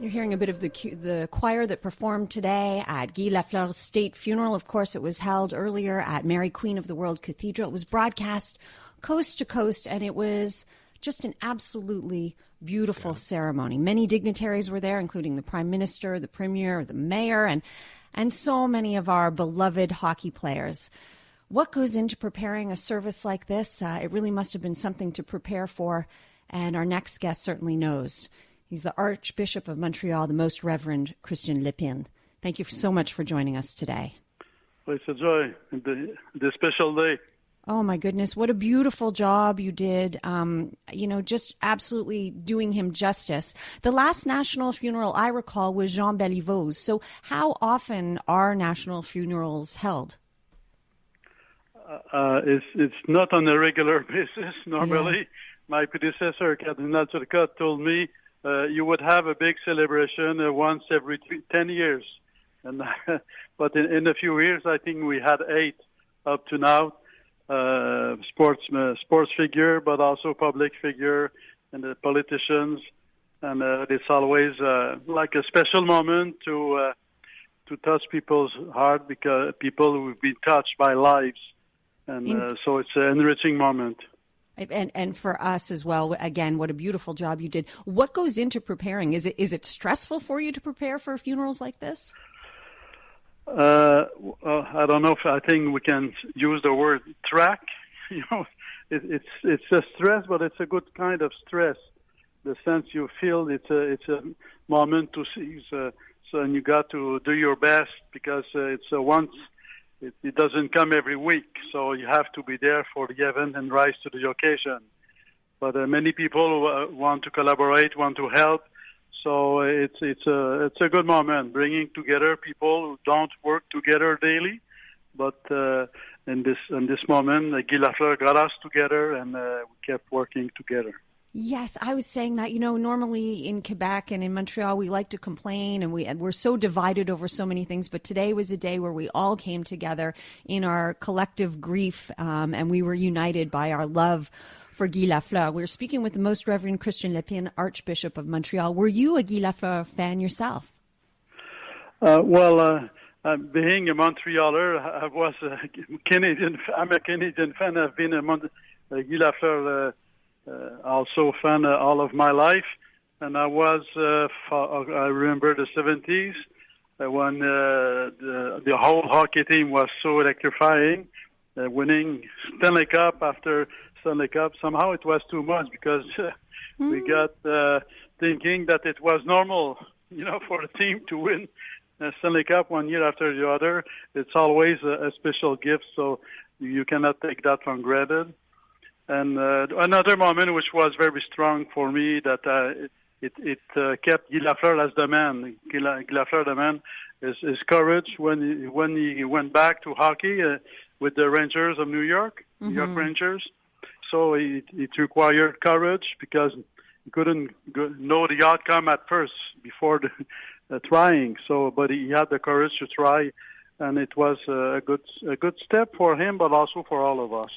You're hearing a bit of the choir that performed today at Guy Lafleur's state funeral. Of course, it was held earlier at Mary Queen of the World Cathedral. It was broadcast coast to coast, and it was just an absolutely beautiful ceremony. Many dignitaries were there, including the Prime Minister, the Premier, the Mayor, and so many of our beloved hockey players. What goes into preparing a service like this? It really must have been something to prepare for, and our next guest certainly knows. He's the Archbishop of Montreal, the Most Reverend Christian Lépine. Thank you so much for joining us today. Well, it's a joy, the special day. Oh, my goodness. What a beautiful job you did. Just absolutely doing him justice. The last national funeral I recall was Jean Béliveau's. So how often are national funerals held? It's not on a regular basis normally. Yeah. My predecessor, Cardinal Turcotte, told me you would have a big celebration once every 10 years. And but in a few years, I think we had 8 up to now. Sports figure, but also public figure, and the politicians. And it's always like a special moment to touch people's heart, because people who've been touched by lives. And so it's an enriching moment. And for us as well, again, what a beautiful job you did. What goes into preparing? Is it stressful for you to prepare for funerals like this? I don't know if I think we can use the word track. It's a stress, but it's a good kind of stress. The sense you feel it's a moment to seize. And you got to do your best, because it's a once. It doesn't come every week, so you have to be there for the event and rise to the occasion. But many people want to collaborate, want to help, so it's a good moment, bringing together people who don't work together daily. But in this moment, Guy Lafleur got us together, and we kept working together. Yes, I was saying that, normally in Quebec and in Montreal, we like to complain, and we're so divided over so many things. But today was a day where we all came together in our collective grief, and we were united by our love for Guy Lafleur. We were speaking with the Most Reverend Christian Lépine, Archbishop of Montreal. Were you a Guy Lafleur fan yourself? Being a Montrealer, I was a Canadian. I'm a Canadian fan. I've been a Guy Lafleur also fan all of my life, and I was I remember the 70s when the whole hockey team was so electrifying, winning Stanley Cup after Stanley Cup. Somehow it was too much, because we got thinking that it was normal, for a team to win Stanley Cup one year after the other. It's always a special gift, so you cannot take that for granted. And another moment which was very strong for me, that it kept Guy Lafleur as the man. Guy Lafleur, the man, his courage when he went back to hockey with the Rangers of New York, New York Rangers. So it required courage, because he couldn't know the outcome at first before trying. So, but he had the courage to try, and it was a good step for him, but also for all of us.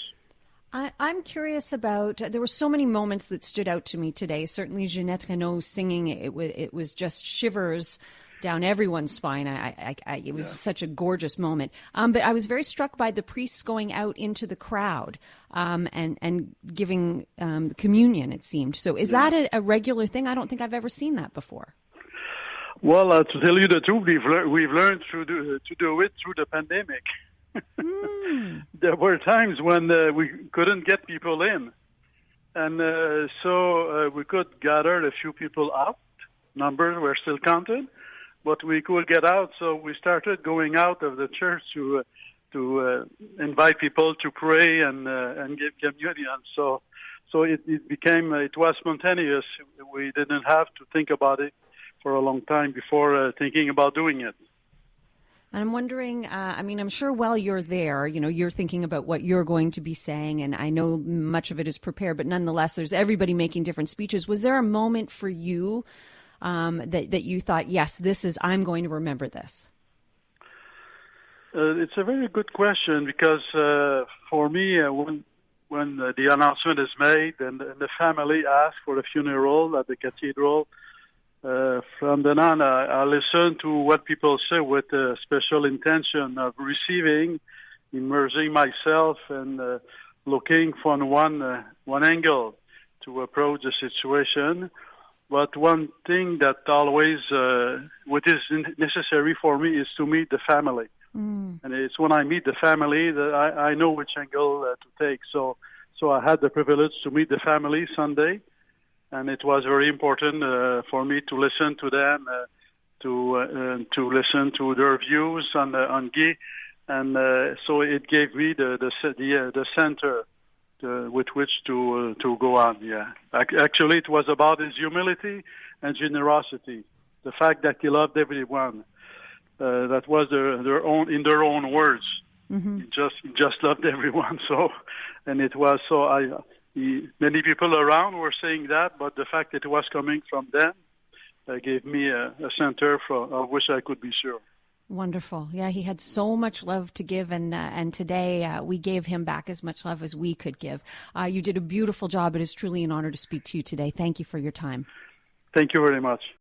I'm curious about, there were so many moments that stood out to me today. Certainly Jeanette Renaud singing, it was just shivers down everyone's spine. It was such a gorgeous moment. But I was very struck by the priests going out into the crowd and giving communion, it seemed. So is that a regular thing? I don't think I've ever seen that before. Well, to tell you the truth, we've learned to do it through the pandemic. There were times when we couldn't get people in, and so we could gather a few people out. Numbers were still counted, but we could get out, so we started going out of the church to invite people to pray and give communion. So it was spontaneous. We didn't have to think about it for a long time before thinking about doing it. And I'm wondering, I'm sure while you're there, you're thinking about what you're going to be saying, and I know much of it is prepared, but nonetheless, there's everybody making different speeches. Was there a moment for you that you thought, yes, I'm going to remember this? It's a very good question, because for me, when the announcement is made and the family asks for a funeral at the cathedral, from then on, I listened to what people say with a special intention of receiving, immersing myself, and looking from one angle to approach the situation. But one thing that always, what is necessary for me, is to meet the family. And it's when I meet the family that I know which angle to take. So I had the privilege to meet the family Sunday, and it was very important for me to listen to them, to listen to their views on Guy, and so it gave me the center with which to go on. Yeah, actually, it was about his humility and generosity, the fact that he loved everyone. That was their own words. Mm-hmm. He just loved everyone. So, and it was so. Many people around were saying that, but the fact that it was coming from them gave me a center of which I could be sure. Wonderful. Yeah, he had so much love to give, and today we gave him back as much love as we could give. You did a beautiful job. It is truly an honor to speak to you today. Thank you for your time. Thank you very much.